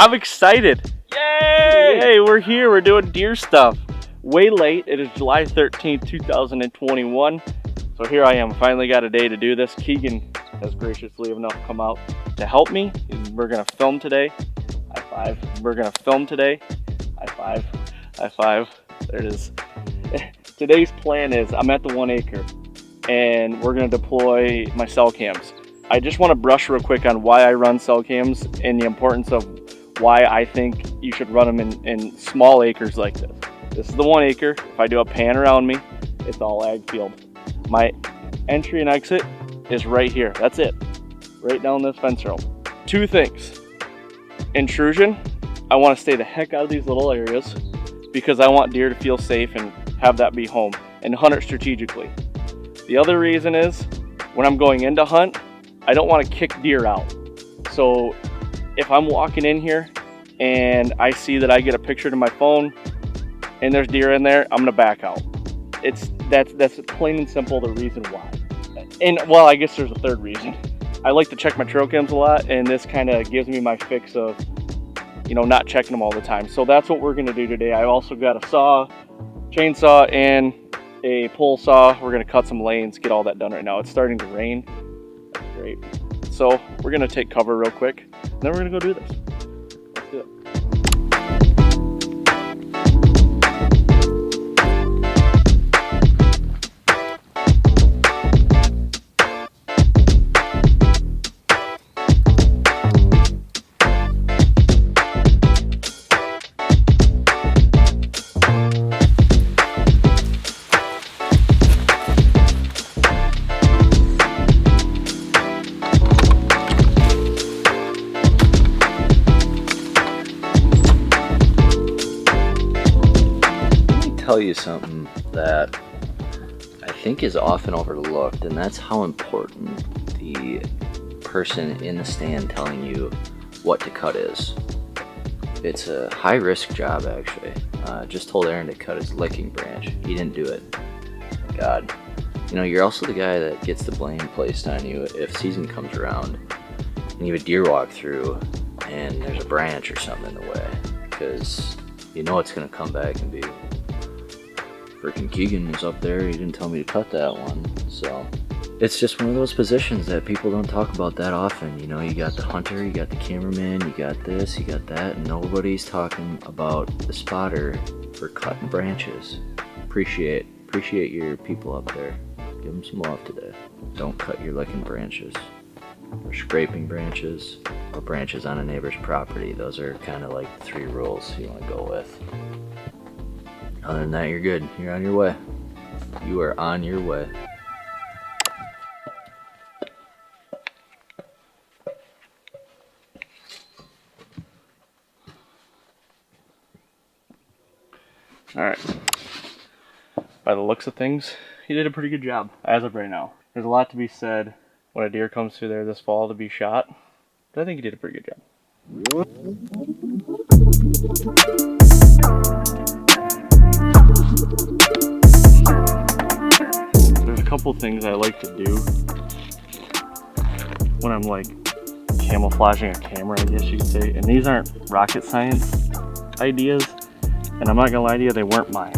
I'm excited. Yay! Hey, we're here. We're doing deer stuff. Way late. It is July 13th, 2021. So here I am. Finally got a day to do this. Keegan has graciously enough come out to help me. We're going to film today. High five. We're going to film today. High five. High five. There it is. Today's plan is I'm at the 1 acre and we're going to deploy my cell cams. I just want to brush real quick on why I run cell cams and the importance of why I think you should run them in small acres like this. This is the 1 acre. If I do a pan around me, it's all ag field. My entry and exit is right here. That's it. Right down this fence row. Two things. Intrusion. I want to stay the heck out of these little areas because I want deer to feel safe and have that be home and hunt it strategically. The other reason is when I'm going in to hunt, I don't want to kick deer out. So if I'm walking in here and I see that I get a picture to my phone and there's deer in there, I'm gonna back out. That's plain and simple the reason why. And well, I guess there's a third reason. I like to check my trail cams a lot, and this kind of gives me my fix of, you know, not checking them all the time. So that's what we're gonna do today. I also got a saw, chainsaw, and a pole saw. We're gonna cut some lanes, get all that done right now. It's starting to rain. That's great. So we're gonna take cover real quick, and then we're gonna go do this. Let's do it. Tell you something that I think is often overlooked, and that's how important the person in the stand telling you what to cut is. It's a high risk job actually. Just told Arron to cut his licking branch. He didn't do it. God. You know, you're also the guy that gets the blame placed on you if season comes around and you have a deer walk through and there's a branch or something in the way, because you know it's going to come back and be, freaking Keegan is up there, he didn't tell me to cut that one. So it's just one of those positions that people don't talk about that often. You know, you got the hunter, you got the cameraman, you got this, you got that, and nobody's talking about the spotter for cutting branches. Appreciate your people up there. Give them some love today. Don't cut your licking branches or scraping branches or branches on a neighbor's property. Those are kind of like the 3 rules you want to go with. Other than that, you're good. You're on your way. You are on your way. All right. By the looks of things, he did a pretty good job as of right now. There's a lot to be said when a deer comes through there this fall to be shot, but I think he did a pretty good job. There's a couple things I like to do when I'm like camouflaging a camera, I guess you could say, and these aren't rocket science ideas, and I'm not gonna lie to you, they weren't mine.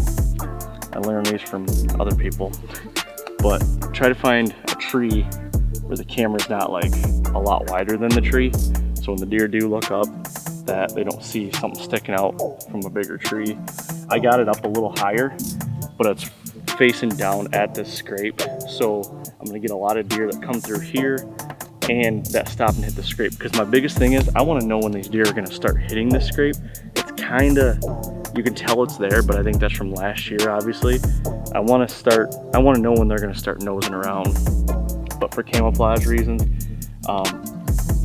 I learned these from other people, but try to find a tree where the camera's not like a lot wider than the tree, so when the deer do look up, that they don't see something sticking out from a bigger tree. I got it up a little higher, but it's facing down at this scrape, so I'm gonna get a lot of deer that come through here and that stop and hit the scrape, because my biggest thing is I want to know when these deer are going to start hitting this scrape. It's kind of, you can tell it's there, but I think that's from last year obviously. I want to know when they're going to start nosing around, but for camouflage reasons,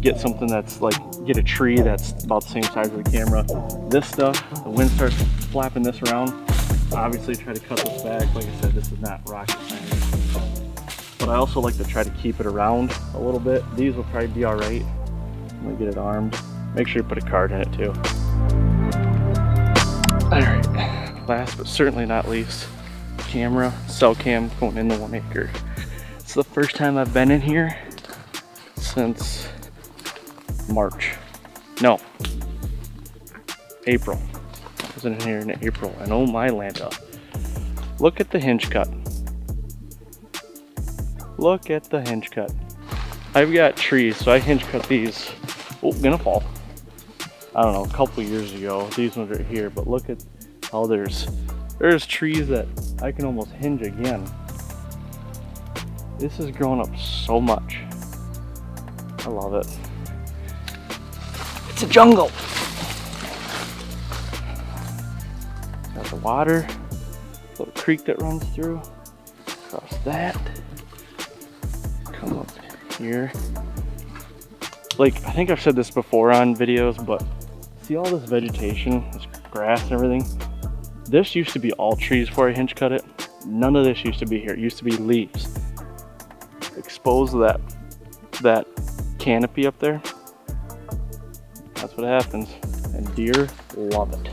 get something that's like, get a tree that's about the same size as the camera. This stuff, the wind starts flapping this around, obviously try to cut this back. Like I said, this is not rocket science, but I also like to try to keep it around a little bit. These will probably be all right. I'm gonna get it armed. Make sure you put a card in it too. All right, last but certainly not least, camera, cell cam going in the 1 acre. It's the first time I've been in here since March. No, April. I was in here in April, and oh my Lanta. Look at the hinge cut. Look at the hinge cut. I've got trees, so I hinge cut these. Oh, gonna fall. I don't know, a couple years ago. These ones right here, but look at how there's trees that I can almost hinge again. This has grown up so much. I love it. It's a jungle. Got the water, little creek that runs through. Across that. Come up here. Like, I think I've said this before on videos, but see all this vegetation, this grass and everything? This used to be all trees before I hinge cut it. None of this used to be here. It used to be leaves. Expose that canopy up there. That's what happens. And deer love it.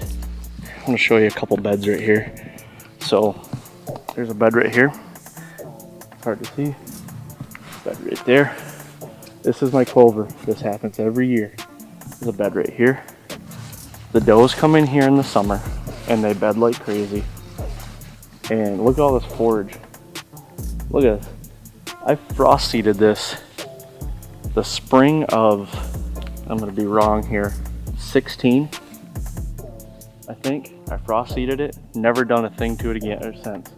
I'm gonna show you a couple beds right here. So there's a bed right here. Hard to see. Bed right there. This is my clover. This happens every year. There's a bed right here. The does come in here in the summer and they bed like crazy. And look at all this forage. Look at this. I frost seeded this the spring of, I'm gonna be wrong here, 16, I think. I frost seeded it, never done a thing to it again ever since.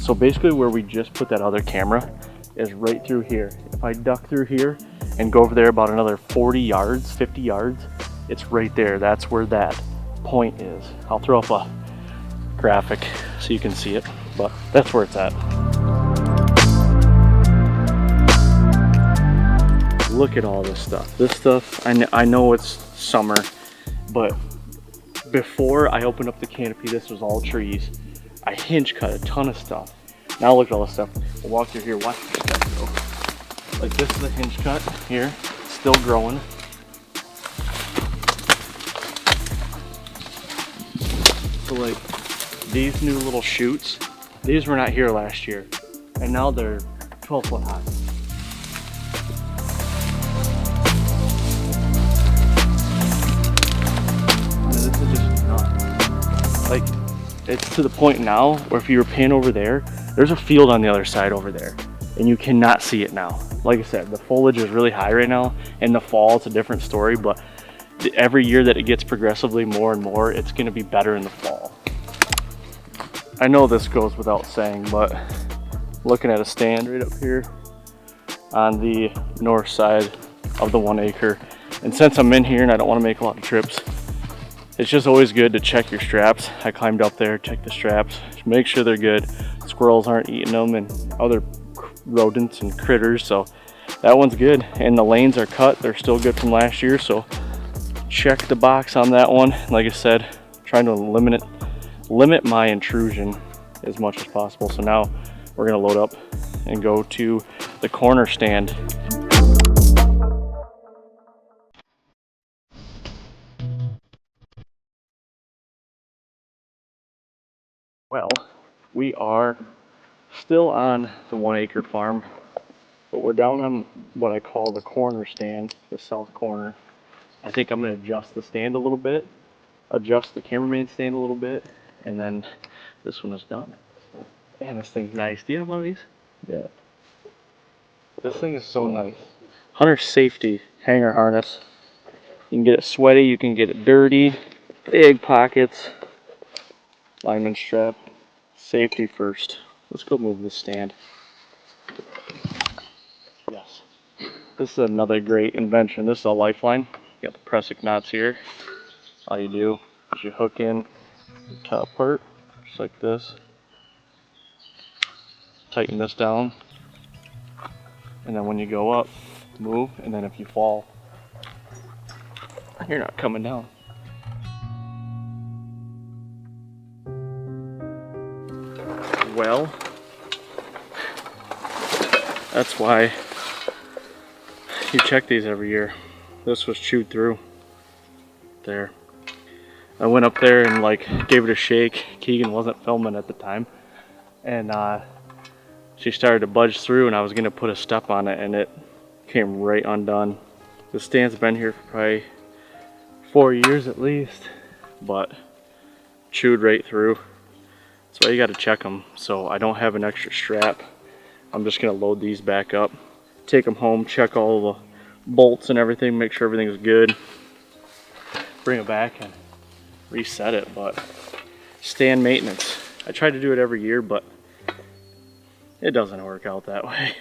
So basically where we just put that other camera is right through here. If I duck through here and go over there about another 40 yards, 50 yards, it's right there. That's where that point is. I'll throw up a graphic so you can see it, but that's where it's at. Look at all this stuff. This stuff, I know it's summer, but before I opened up the canopy, this was all trees. I hinge cut a ton of stuff. Now look at all this stuff. We'll walk through here, watch this stuff go. Like this is a hinge cut here, still growing. So like these new little shoots, these were not here last year, and now they're 12 foot high. Like, it's to the point now where if you were paying over there, there's a field on the other side over there and you cannot see it now. Like I said, the foliage is really high right now. In the fall, it's a different story, but every year that it gets progressively more and more, it's gonna be better in the fall. I know this goes without saying, but looking at a stand right up here on the north side of the 1 acre, and since I'm in here and I don't wanna make a lot of trips, it's just always good to check your straps. I climbed up there, checked the straps, make sure they're good. Squirrels aren't eating them and other rodents and critters, so that one's good. And the lanes are cut, they're still good from last year, so check the box on that one. Like I said, trying to limit my intrusion as much as possible. So now we're gonna load up and go to the corner stand. Well, we are still on the 1 acre farm, but we're down on what I call the corner stand, the south corner. I think I'm going to adjust the stand a little bit, adjust the cameraman stand a little bit, and then this one is done. Man, this thing's nice. Do you have one of these? Yeah. This thing is so nice. Hunter safety hanger harness. You can get it sweaty, you can get it dirty, big pockets. Lineman strap, safety first. Let's go move this stand. Yes. This is another great invention. This is a lifeline. You got the pressic knots here. All you do is you hook in the top part, just like this. Tighten this down. And then when you go up, move, and then if you fall, you're not coming down. Well, that's why you check these every year. This was chewed through there. I went up there and like gave it a shake. Keegan wasn't filming at the time, and she started to budge through, and I was gonna put a step on it, and it came right undone. The stand's been here for probably 4 years at least. but chewed right through. That's why you got to check them. So I don't have an extra strap. I'm just gonna load these back up, take them home, check all the bolts and everything, make sure everything's good, bring it back and reset it. But stand maintenance, I try to do it every year, but it doesn't work out that way.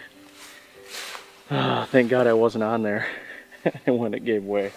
Thank God I wasn't on there when it gave way.